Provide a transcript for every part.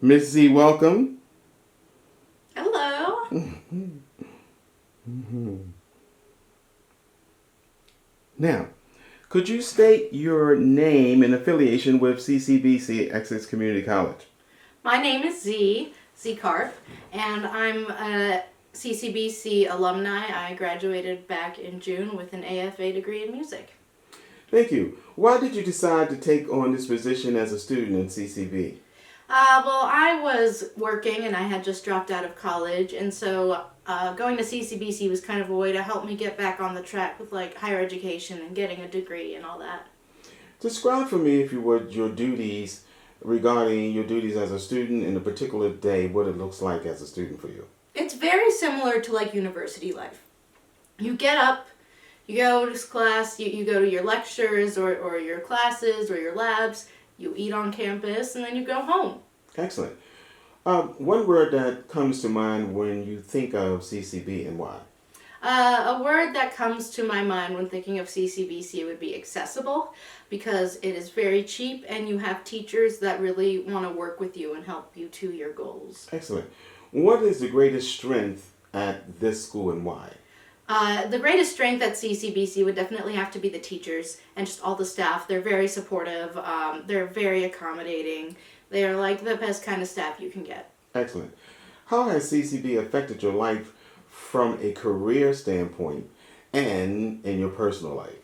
Miss Z, welcome. Hello. Now, could you state your name and affiliation with CCBC Essex Community College? My name is ZeeKarp, and I'm a CCBC alumni. I graduated back in June with an AFA degree in music. Thank you. Why did you decide to take on this position as a student in CCB? Well, I was working and I had just dropped out of college, and so going to CCBC was kind of a way to help me get back on the track with like higher education and getting a degree and all that. Describe for me, if you would, your duties regarding your duties as a student in a particular day, what it looks like as a student for you. It's very similar to like university life. You get up, you go to class, you go to your lectures or your classes or your labs, you eat on campus, and then you go home. Excellent. One word that comes to mind when you think of CCB and why? A word that comes to my mind when thinking of CCBC would be accessible, because it is very cheap and you have teachers that really want to work with you and help you to your goals. Excellent. What is the greatest strength at this school and why? The greatest strength at CCBC would definitely have to be the teachers and just all the staff. They're very supportive. They're very accommodating. They are like the best kind of staff you can get. Excellent. How has CCB affected your life from a career standpoint and in your personal life?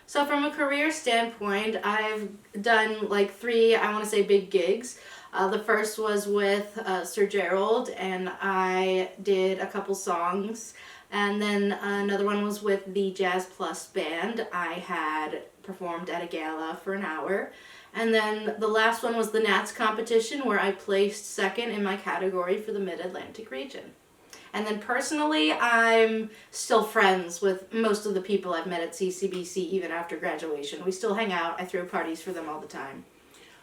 So from a career standpoint, I've done like three, I want to say, big gigs. The first was with SirGeralds, and I did a couple songs. And then another one was with the Jazz Plus band. I had performed at a gala for an hour. And then the last one was the Nats competition, where I placed second in my category for the Mid-Atlantic region. And then personally, I'm still friends with most of the people I've met at CCBC even after graduation. We still hang out. I throw parties for them all the time.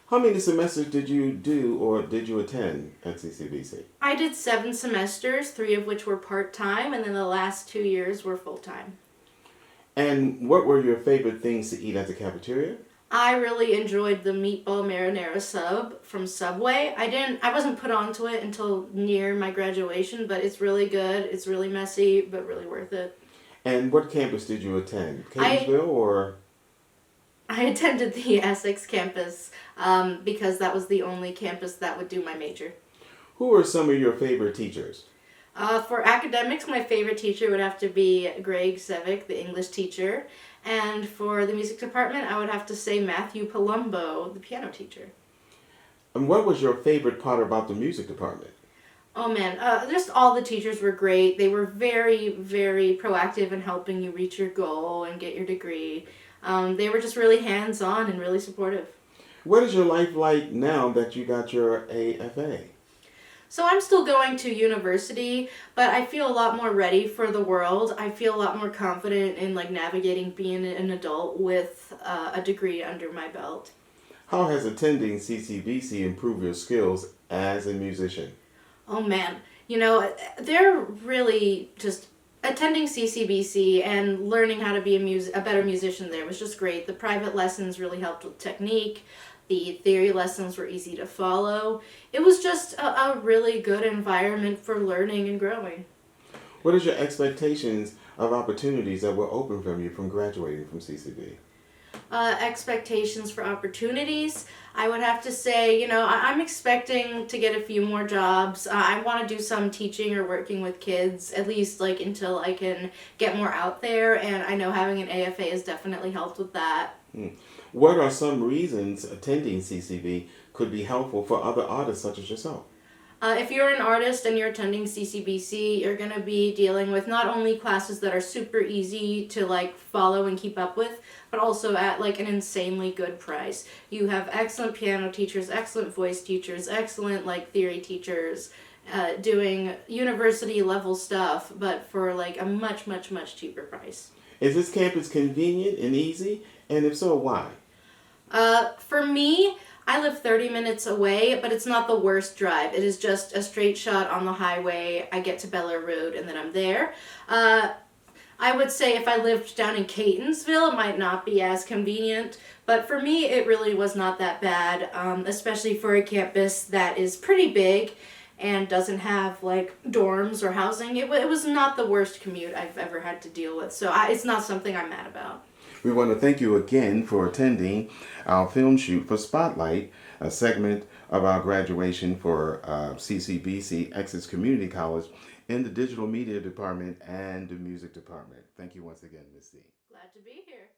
How many semesters did you do or did you attend at CCBC? I did 7 semesters, 3 of which were part-time, and then the last 2 years were full-time. And what were your favorite things to eat at the cafeteria? I really enjoyed the meatball marinara sub from Subway. I wasn't put onto it until near my graduation, but it's really good. It's really messy, but really worth it. And what campus did you attend? Catonsville or? I attended the Essex campus because that was the only campus that would do my major. Who are some of your favorite teachers? For academics, my favorite teacher would have to be Greg Sevick, the English teacher. And for the music department, I would have to say Matthew Palumbo, the piano teacher. And what was your favorite part about the music department? Oh man, just all the teachers were great. They were very, very proactive in helping you reach your goal and get your degree. They were just really hands-on and really supportive. What is your life like now that you got your AFA? So I'm still going to university, but I feel a lot more ready for the world. I feel a lot more confident in like navigating being an adult with a degree under my belt. How has attending CCBC improved your skills as a musician? Oh man, they're really just attending CCBC and learning how to be a better musician there was just great. The private lessons really helped with technique. The theory lessons were easy to follow. It was just a really good environment for learning and growing. What is your expectations of opportunities that will open from you from graduating from CCB? Expectations for opportunities, I would have to say, I'm expecting to get a few more jobs. I want to do some teaching or working with kids, at least like until I can get more out there, and I know having an AFA has definitely helped with that. What are some reasons attending CCB could be helpful for other artists such as yourself? If you're an artist and you're attending CCBC, you're going to be dealing with not only classes that are super easy to like follow and keep up with, but also at like an insanely good price. You have excellent piano teachers, excellent voice teachers, excellent like theory teachers doing university level stuff, but for like a much, much, much cheaper price. Is this campus convenient and easy? And if so, why? For me, I live 30 minutes away, but it's not the worst drive. It is just a straight shot on the highway. I get to Bel Air Road and then I'm there. I would say if I lived down in Catonsville, it might not be as convenient. But for me, it really was not that bad, especially for a campus that is pretty big and doesn't have like dorms or housing. It was not the worst commute I've ever had to deal with. So it's not something I'm mad about. We want to thank you again for attending our film shoot for Spotlight, a segment of our graduation for CCBC, Essex Community College, in the Digital Media Department and the Music Department. Thank you once again, Ms. Z. Glad to be here.